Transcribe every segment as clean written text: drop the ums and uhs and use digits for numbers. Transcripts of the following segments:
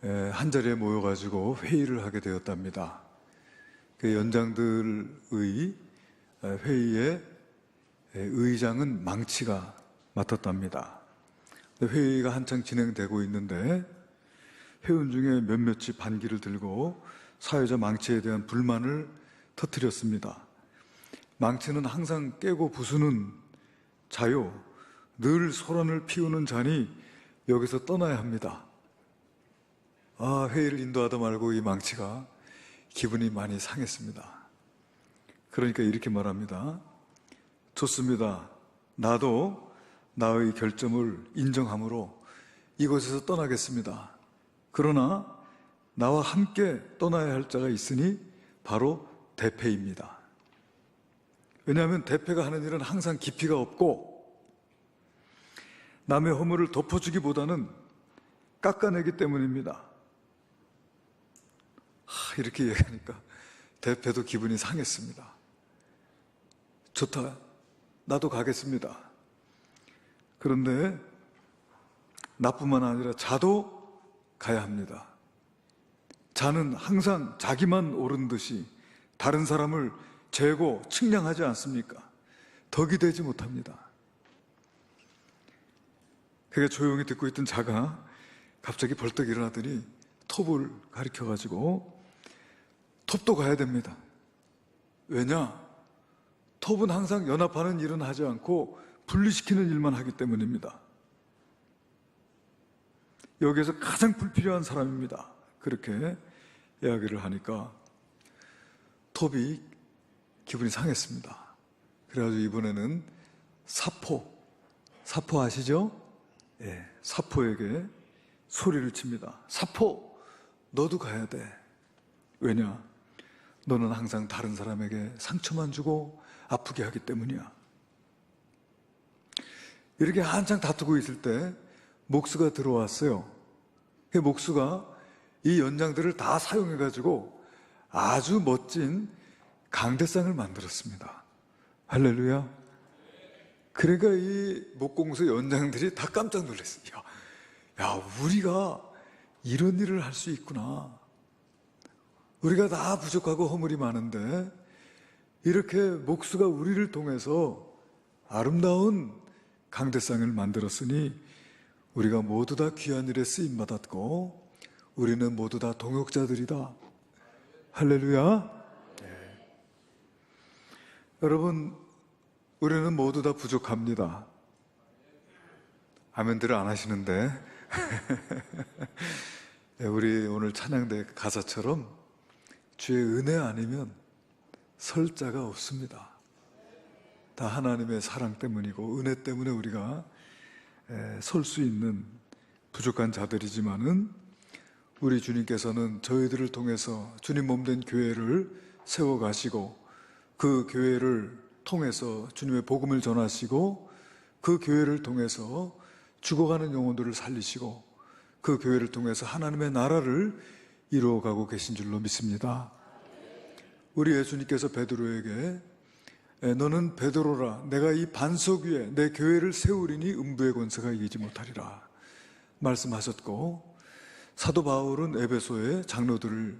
한 자리에 모여가지고 회의를 하게 되었답니다. 그 연장들의 회의의 의장은 망치가 맡았답니다. 회의가 한창 진행되고 있는데 회원 중에 몇몇이 반기를 들고 사회자 망치에 대한 불만을 터뜨렸습니다. 망치는 항상 깨고 부수는 자요, 늘 소란을 피우는 자니 여기서 떠나야 합니다. 회의를 인도하다 말고 이 망치가 기분이 많이 상했습니다. 그러니까 이렇게 말합니다. 좋습니다. 나도 나의 결점을 인정함으로 이곳에서 떠나겠습니다. 그러나 나와 함께 떠나야 할 자가 있으니 바로 대패입니다. 왜냐하면 대패가 하는 일은 항상 깊이가 없고 남의 허물을 덮어주기보다는 깎아내기 때문입니다. 이렇게 얘기하니까 대패도 기분이 상했습니다. 좋다. 나도 가겠습니다. 그런데 나뿐만 아니라 자도 가야 합니다. 자는 항상 자기만 옳은 듯이 다른 사람을 재고 측량하지 않습니까? 덕이 되지 못합니다. 그게 조용히 듣고 있던 자가 갑자기 벌떡 일어나더니 톱을 가리켜가지고 톱도 가야 됩니다. 왜냐? 톱은 항상 연합하는 일은 하지 않고 분리시키는 일만 하기 때문입니다. 여기에서 가장 불필요한 사람입니다. 그렇게 이야기를 하니까 톱이 기분이 상했습니다. 그래가지고 이번에는 사포 아시죠? 예, 사포에게 소리를 칩니다. 사포, 너도 가야 돼. 왜냐? 너는 항상 다른 사람에게 상처만 주고 아프게 하기 때문이야. 이렇게 한창 다투고 있을 때 목수가 들어왔어요. 그 목수가 이 연장들을 다 사용해가지고 아주 멋진 강대상을 만들었습니다. 할렐루야. 그러니까 이 목공소 연장들이 다 깜짝 놀랐어요. 야, 우리가 이런 일을 할 수 있구나. 우리가 다 부족하고 허물이 많은데 이렇게 목수가 우리를 통해서 아름다운 강대상을 만들었으니 우리가 모두 다 귀한 일에 쓰임받았고 우리는 모두 다 동역자들이다. 할렐루야. 네. 여러분, 우리는 모두 다 부족합니다. 아멘들을 안 하시는데 우리 오늘 찬양대 가사처럼 주의 은혜 아니면 설 자가 없습니다. 다 하나님의 사랑 때문이고 은혜 때문에 우리가 설 수 있는 부족한 자들이지만은 우리 주님께서는 저희들을 통해서 주님 몸된 교회를 세워가시고 그 교회를 통해서 주님의 복음을 전하시고 그 교회를 통해서 죽어가는 영혼들을 살리시고 그 교회를 통해서 하나님의 나라를 이루어가고 계신 줄로 믿습니다. 우리 예수님께서 베드로에게 너는 베드로라, 내가 이 반석 위에 내 교회를 세우리니 음부의 권세가 이기지 못하리라 말씀하셨고, 사도 바울은 에베소의 장로들을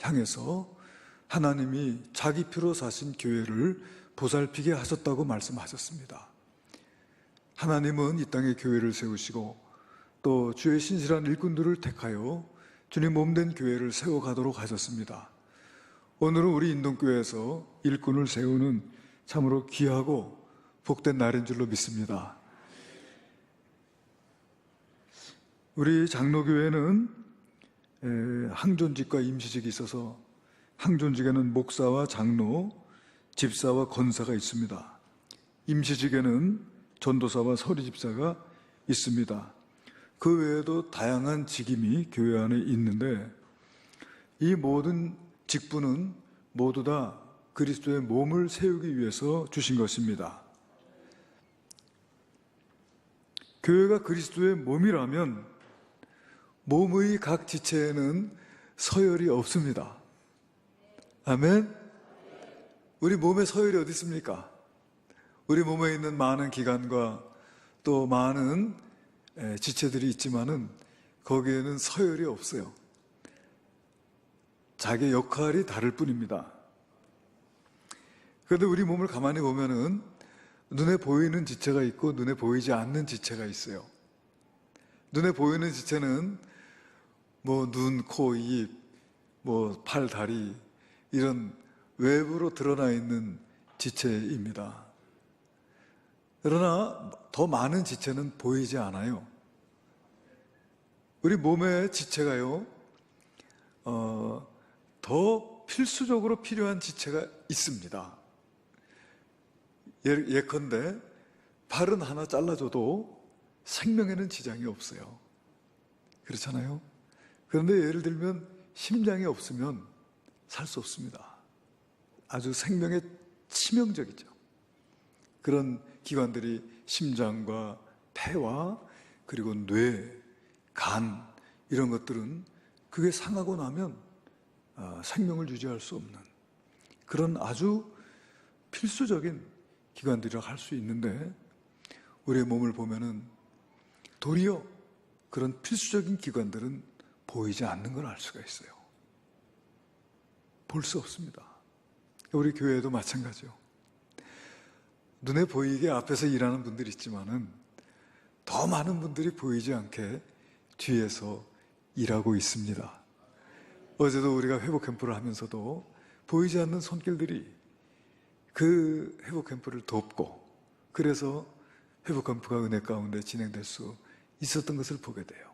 향해서 하나님이 자기 피로 사신 교회를 보살피게 하셨다고 말씀하셨습니다. 하나님은 이 땅에 교회를 세우시고 또 주의 신실한 일꾼들을 택하여 주님 몸된 교회를 세워가도록 하셨습니다. 오늘은 우리 인동교회에서 일꾼을 세우는 참으로 귀하고 복된 날인 줄로 믿습니다. 우리 장로교회는 항존직과 임시직이 있어서 항존직에는 목사와 장로, 집사와 권사가 있습니다. 임시직에는 전도사와 서리집사가 있습니다. 그 외에도 다양한 직임이 교회 안에 있는데 이 모든 직분은 모두 다 그리스도의 몸을 세우기 위해서 주신 것입니다. 교회가 그리스도의 몸이라면 몸의 각 지체에는 서열이 없습니다. 아멘? 우리 몸에 서열이 어디 있습니까? 우리 몸에 있는 많은 기관과 또 많은 지체들이 있지만은 거기에는 서열이 없어요. 자기 역할이 다를 뿐입니다. 그런데 우리 몸을 가만히 보면은 눈에 보이는 지체가 있고 눈에 보이지 않는 지체가 있어요. 눈에 보이는 지체는 뭐 눈, 코, 입, 뭐 팔, 다리 이런 외부로 드러나 있는 지체입니다. 그러나 더 많은 지체는 보이지 않아요. 우리 몸의 지체가요, 더 필수적으로 필요한 지체가 있습니다. 예컨대 팔은 하나 잘라줘도 생명에는 지장이 없어요. 그렇잖아요? 그런데 예를 들면 심장이 없으면 살 수 없습니다. 아주 생명에 치명적이죠. 그런 기관들이 심장과 폐와 그리고 뇌, 간 이런 것들은 그게 상하고 나면 생명을 유지할 수 없는 그런 아주 필수적인 기관들이라고 할 수 있는데, 우리의 몸을 보면은 도리어 그런 필수적인 기관들은 보이지 않는 걸 알 수가 있어요. 볼 수 없습니다. 우리 교회도 마찬가지요. 눈에 보이게 앞에서 일하는 분들이 있지만은 더 많은 분들이 보이지 않게 뒤에서 일하고 있습니다. 어제도 우리가 회복 캠프를 하면서도 보이지 않는 손길들이 그 회복 캠프를 돕고, 그래서 회복 캠프가 은혜 가운데 진행될 수 있었던 것을 보게 돼요.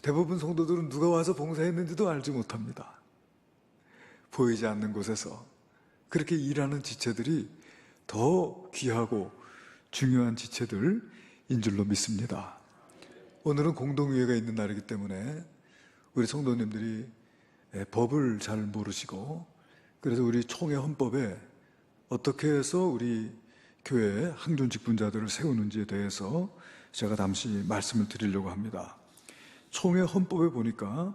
대부분 성도들은 누가 와서 봉사했는지도 알지 못합니다. 보이지 않는 곳에서 그렇게 일하는 지체들이 더 귀하고 중요한 지체들인 줄로 믿습니다. 오늘은 공동의회가 있는 날이기 때문에 우리 성도님들이 법을 잘 모르시고, 그래서 우리 총회 헌법에 어떻게 해서 우리 교회에 항존 직분자들을 세우는지에 대해서 제가 잠시 말씀을 드리려고 합니다. 총회 헌법에 보니까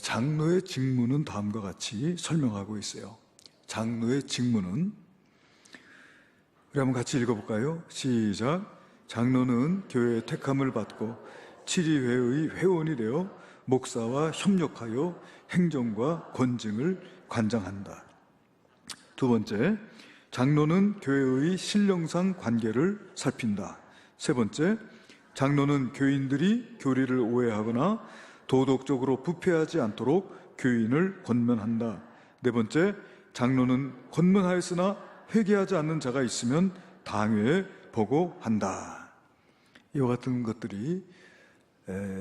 장로의 직무는 다음과 같이 설명하고 있어요. 장로의 직무는, 우리 한번 같이 읽어볼까요? 시작. 장로는 교회의 택함을 받고 7위회의 회원이 되어 목사와 협력하여 행정과 권증을 관장한다. 두 번째, 장로는 교회의 신령상 관계를 살핀다. 세 번째, 장로는 교인들이 교리를 오해하거나 도덕적으로 부패하지 않도록 교인을 권면한다. 네 번째, 장로는 권면하였으나 회개하지 않는 자가 있으면 당회에 보고한다. 이와 같은 것들이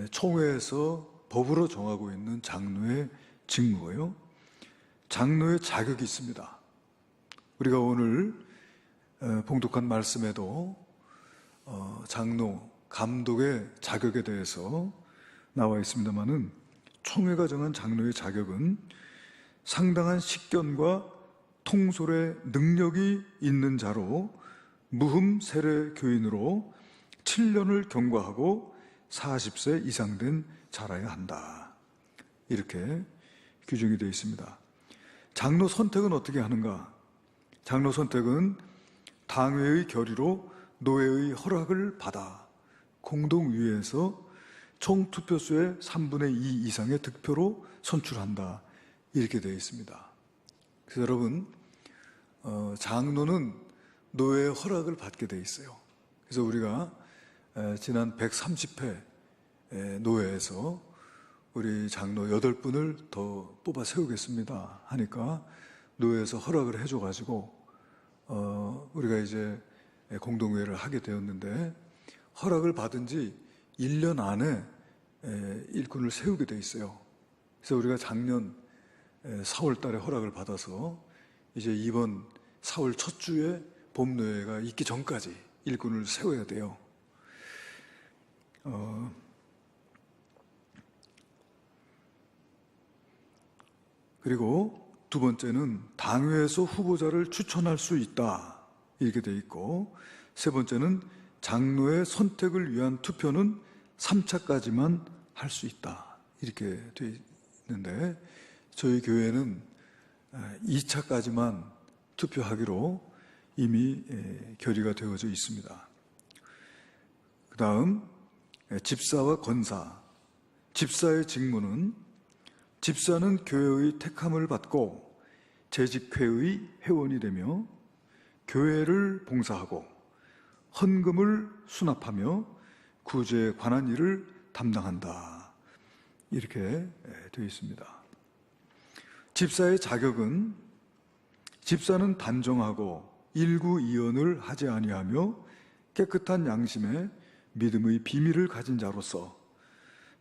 총회에서 법으로 정하고 있는 장로의 직무고요. 장로의 자격이 있습니다. 우리가 오늘 봉독한 말씀에도 장로, 감독의 자격에 대해서 나와 있습니다만은, 총회가 정한 장로의 자격은 상당한 식견과 통솔의 능력이 있는 자로 무흠 세례 교인으로 7년을 경과하고 40세 이상 된 자라야 한다. 이렇게 규정이 되어 있습니다. 장로 선택은 어떻게 하는가? 장로 선택은 당회의 결의로 노회의 허락을 받아 공동위에서 총 투표수의 3분의 2 이상의 득표로 선출한다. 이렇게 되어 있습니다. 그래서 여러분, 장로는 노회의 허락을 받게 되어 있어요. 그래서 우리가 지난 130회 노회에서 우리 장로 8분을 더 뽑아 세우겠습니다 하니까 노회에서 허락을 해줘가지고 우리가 이제 공동회를 하게 되었는데, 허락을 받은 지 1년 안에 일꾼을 세우게 돼 있어요. 그래서 우리가 작년 4월 달에 허락을 받아서 이제 이번 4월 첫 주에 봄노회가 있기 전까지 일꾼을 세워야 돼요. 그리고 두 번째는 당회에서 후보자를 추천할 수 있다. 이렇게 돼 있고, 세 번째는 장로의 선택을 위한 투표는 3차까지만 할 수 있다. 이렇게 돼 있는데, 저희 교회는 2차까지만 투표하기로 이미 결의가 되어져 있습니다. 그 다음, 집사와 권사. 집사의 직무는 집사는 교회의 택함을 받고 재직회의 회원이 되며 교회를 봉사하고 헌금을 수납하며 구제에 관한 일을 담당한다. 이렇게 되어 있습니다. 집사의 자격은 집사는 단정하고 일구이언을 하지 아니하며 깨끗한 양심에 믿음의 비밀을 가진 자로서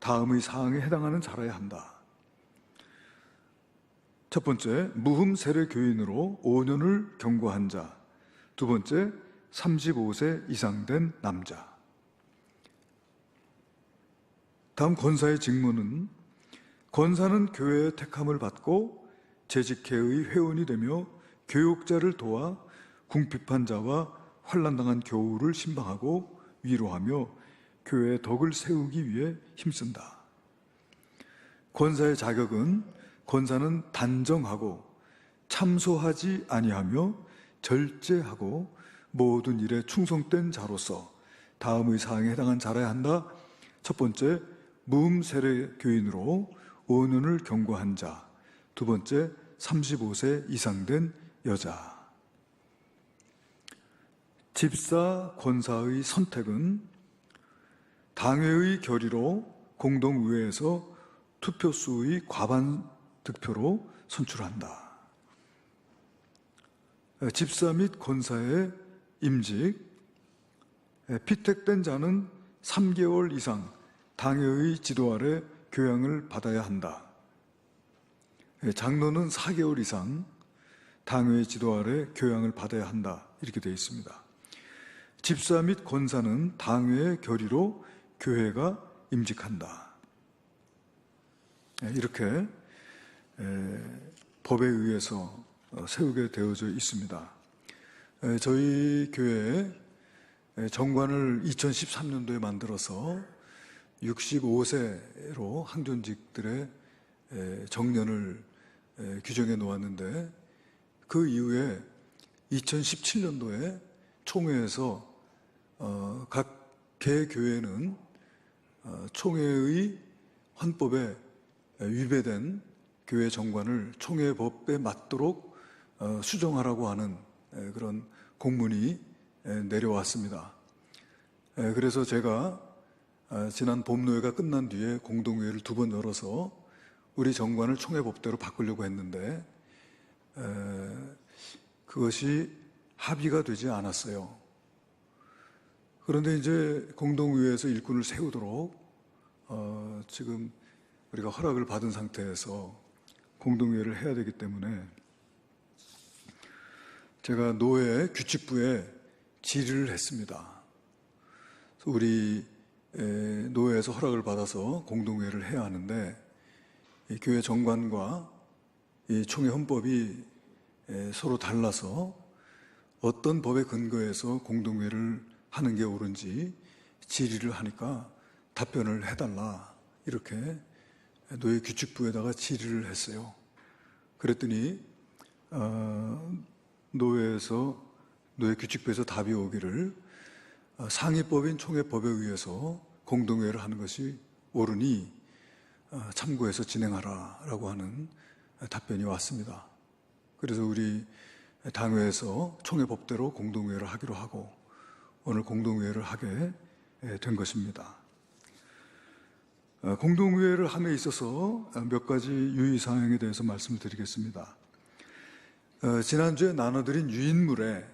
다음의 사항에 해당하는 자라야 한다. 첫 번째, 무흠 세례 교인으로 5년을 경고한 자. 두 번째, 35세 이상 된 남자. 다음 권사의 직무는 권사는 교회의 택함을 받고 재직회의 회원이 되며 교육자를 도와 궁핍한 자와 환난당한 교우를 신방하고 위로하며 교회의 덕을 세우기 위해 힘쓴다. 권사의 자격은 권사는 단정하고 참소하지 아니하며 절제하고 모든 일에 충성된 자로서 다음의 사항에 해당한 자라야 한다. 첫 번째, 무흠 세례 교인으로 5년을 경고한 자. 두 번째, 35세 이상 된 여자. 집사, 권사의 선택은 당회의 결의로 공동의회에서 투표수의 과반 득표로 선출한다. 집사 및 권사의 임직, 피택된 자는 3개월 이상 당회의 지도 아래 교양을 받아야 한다. 장로는 4개월 이상 당회의 지도 아래 교양을 받아야 한다. 이렇게 되어 있습니다. 집사 및 권사는 당회의 결의로 교회가 임직한다. 이렇게 법에 의해서 세우게 되어져 있습니다. 저희 교회 정관을 2013년도에 만들어서 65세로 항존직들의 정년을 규정해 놓았는데 그 이후에 2017년도에 총회에서 각 개교회는 총회의 헌법에 위배된 교회 정관을 총회법에 맞도록 수정하라고 하는 그런 공문이 내려왔습니다. 그래서 제가 지난 봄노회가 끝난 뒤에 공동회의를 2번 열어서 우리 정관을 총회법대로 바꾸려고 했는데 그것이 합의가 되지 않았어요. 그런데 이제 공동의회에서 일꾼을 세우도록 지금 우리가 허락을 받은 상태에서 공동회의를 해야 되기 때문에 제가 노회 규칙부에 질의를 했습니다. 우리 노회에서 허락을 받아서 공동회의를 해야 하는데 이 교회 정관과 이 총회 헌법이 서로 달라서 어떤 법에 근거해서 공동회의를 하는 게 옳은지 질의를 하니까 답변을 해달라 이렇게 노회 규칙부에다가 질의를 했어요. 그랬더니 노회 규칙부에서 답이 오기를 상위법인 총회법에 의해서 공동회의를 하는 것이 옳으니 참고해서 진행하라라고 하는 답변이 왔습니다. 그래서 우리 당회에서 총회법대로 공동회의를 하기로 하고 오늘 공동회의를 하게 된 것입니다. 공동회의를 함에 있어서 몇 가지 유의사항에 대해서 말씀을 드리겠습니다. 지난주에 나눠드린 유인물에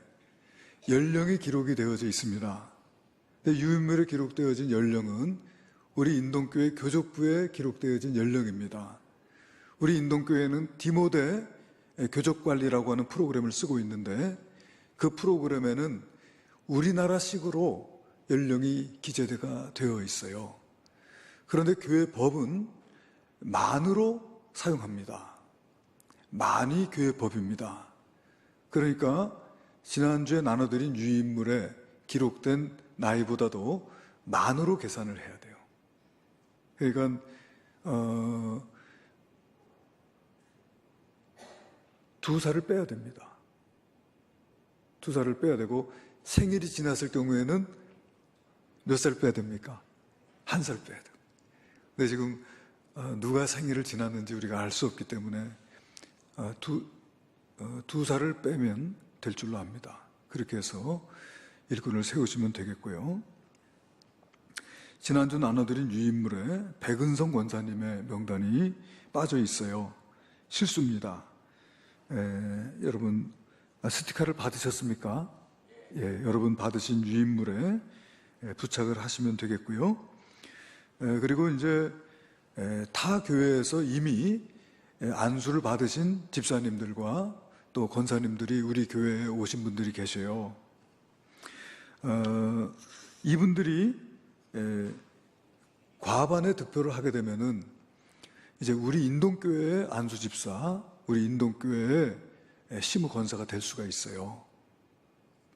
연령이 기록이 되어져 있습니다. 유인물에 기록되어진 연령은 우리 인동교회 교족부에 기록되어진 연령입니다. 우리 인동교회는 디모데 교족관리라고 하는 프로그램을 쓰고 있는데 그 프로그램에는 우리나라식으로 연령이 기재가 되어 있어요. 그런데 교회 법은 만으로 사용합니다. 만이 교회 법입니다. 그러니까 지난주에 나눠드린 유인물에 기록된 나이보다도 만으로 계산을 해야 돼요. 그러니까 2살을 빼야 됩니다. 2살을 빼야 되고 생일이 지났을 경우에는 몇 살 빼야 됩니까? 한 살 빼야 돼요. 근데 지금 누가 생일을 지났는지 우리가 알 수 없기 때문에 두 살을 빼면 될 줄로 압니다. 그렇게 해서 일꾼을 세우시면 되겠고요. 지난주 나눠드린 유인물에 백은성 권사님의 명단이 빠져 있어요. 실수입니다. 여러분 스티커를 받으셨습니까? 예, 여러분 받으신 유인물에 부착을 하시면 되겠고요. 그리고 이제 타 교회에서 이미 안수를 받으신 집사님들과 또 권사님들이 우리 교회에 오신 분들이 계셔요. 이분들이 과반의 득표를 하게 되면은 이제 우리 인동교회의 안수 집사, 우리 인동교회의 시무 권사가 될 수가 있어요.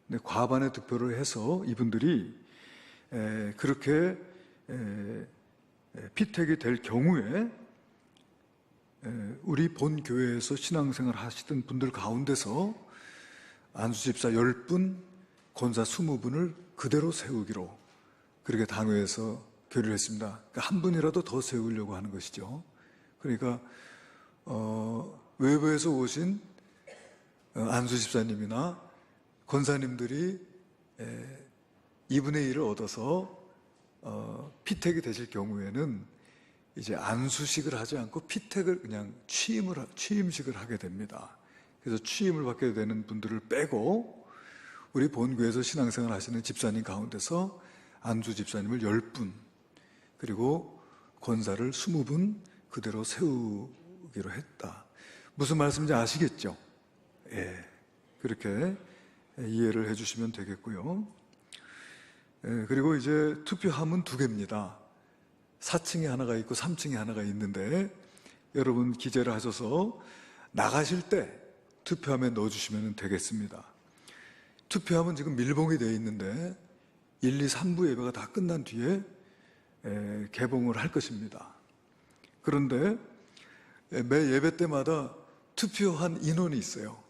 근데 과반의 득표를 해서 이분들이 그렇게 피택이 될 경우에 우리 본 교회에서 신앙생활 하시던 분들 가운데서 안수집사 10분, 권사 20분을 그대로 세우기로 그렇게 당회에서 교류를 했습니다. 그러니까 한 분이라도 더 세우려고 하는 것이죠. 그러니까 외부에서 오신 안수집사님이나 권사님들이 2분의 1을 얻어서 피택이 되실 경우에는 이제 안수식을 하지 않고 피택을 그냥 취임식을 하게 됩니다. 그래서 취임을 받게 되는 분들을 빼고 우리 본교에서 신앙생활 하시는 집사님 가운데서 안수 집사님을 10분 그리고 권사를 20분 그대로 세우기로 했다. 무슨 말씀인지 아시겠죠? 예, 그렇게 이해를 해주시면 되겠고요. 그리고 이제 투표함은 2개입니다. 4층에 하나가 있고 3층에 하나가 있는데 여러분 기재를 하셔서 나가실 때 투표함에 넣어주시면 되겠습니다. 투표함은 지금 밀봉이 되어 있는데 1, 2, 3부 예배가 다 끝난 뒤에 개봉을 할 것입니다. 그런데 매 예배 때마다 투표한 인원이 있어요.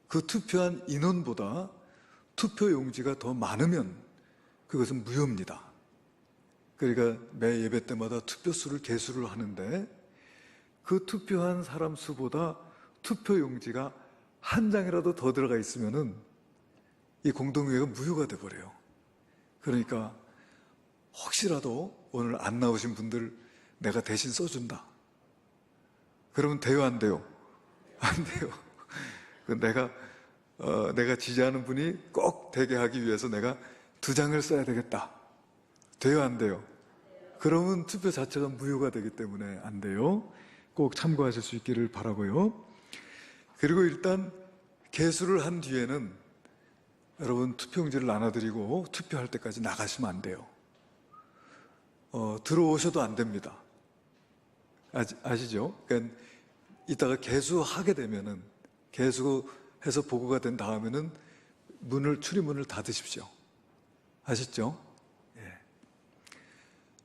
그 투표한 인원보다 투표 용지가 더 많으면 그것은 무효입니다. 그러니까 매 예배 때마다 투표수를 계수를 하는데 그 투표한 사람 수보다 투표 용지가 한 장이라도 더 들어가 있으면은 이 공동회의가 무효가 돼버려요. 그러니까 혹시라도 오늘 안 나오신 분들 내가 대신 써준다. 그러면 돼요, 안 돼요? 안 돼요. 내가 지지하는 분이 꼭 되게 하기 위해서 내가 2장을 써야 되겠다. 돼요, 안 돼요? 그러면 투표 자체가 무효가 되기 때문에 안 돼요. 꼭 참고하실 수 있기를 바라고요. 그리고 일단 개수를 한 뒤에는 여러분 투표용지를 나눠드리고 투표할 때까지 나가시면 안 돼요. 들어오셔도 안 됩니다. 아시죠? 그러니까 이따가 개수하게 되면은 개수해서 보고가 된 다음에는 출입문을 닫으십시오. 아셨죠? 예.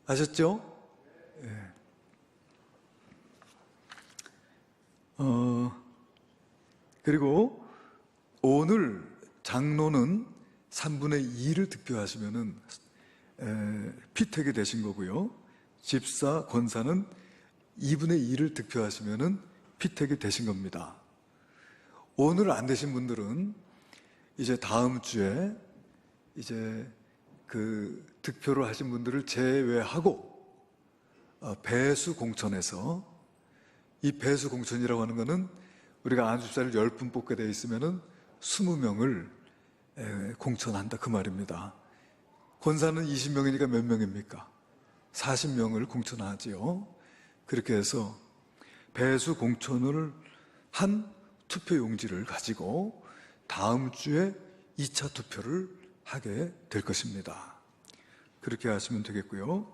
아셨죠? 예. 그리고 오늘 장로는 3분의 2를 득표하시면은 피택이 되신 거고요. 집사, 권사는 2분의 2를 득표하시면은 피택이 되신 겁니다. 오늘 안 되신 분들은 이제 다음 주에 이제 그 득표를 하신 분들을 제외하고 배수 공천에서 이 배수 공천이라고 하는 거는 우리가 안수집사를 10분 뽑게 되어 있으면은 20명을 공천한다 그 말입니다. 권사는 20명이니까 몇 명입니까? 40명을 공천하지요. 그렇게 해서 배수 공천을 한 투표 용지를 가지고 다음 주에 2차 투표를 하게 될 것입니다. 그렇게 하시면 되겠고요.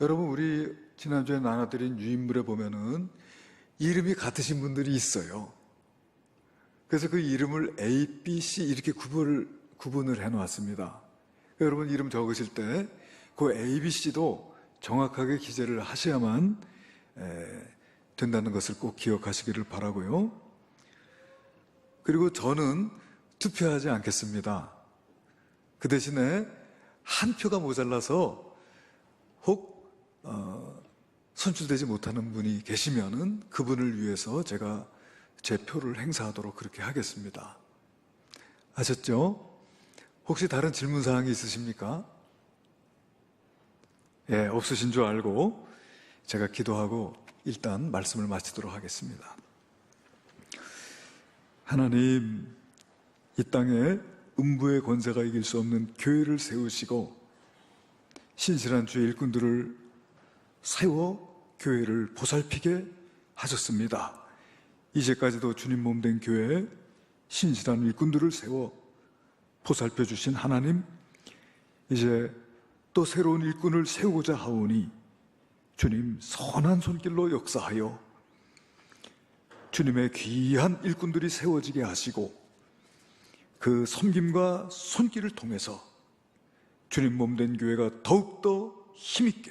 여러분 우리 지난주에 나눠드린 유인물에 보면은 이름이 같으신 분들이 있어요. 그래서 그 이름을 A, B, C 이렇게 구분을 해놓았습니다. 여러분 이름 적으실 때 그 A, B, C도 정확하게 기재를 하셔야만 된다는 것을 꼭 기억하시기를 바라고요. 그리고 저는 투표하지 않겠습니다. 그 대신에 한 표가 모자라서 혹 선출되지 못하는 분이 계시면은 그분을 위해서 제가 제 표를 행사하도록 그렇게 하겠습니다. 아셨죠? 혹시 다른 질문 사항이 있으십니까? 예, 없으신 줄 알고 제가 기도하고 일단 말씀을 마치도록 하겠습니다. 하나님, 이 땅에 음부의 권세가 이길 수 없는 교회를 세우시고 신실한 주의 일꾼들을 세워 교회를 보살피게 하셨습니다. 이제까지도 주님 몸된 교회에 신실한 일꾼들을 세워 보살펴 주신 하나님, 이제 또 새로운 일꾼을 세우고자 하오니 주님 선한 손길로 역사하여 주님의 귀한 일꾼들이 세워지게 하시고 그 섬김과 손길을 통해서 주님 몸된 교회가 더욱더 힘있게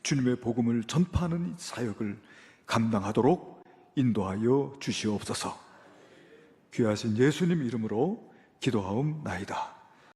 주님의 복음을 전파하는 사역을 감당하도록 인도하여 주시옵소서. 귀하신 예수님 이름으로 기도하옵나이다.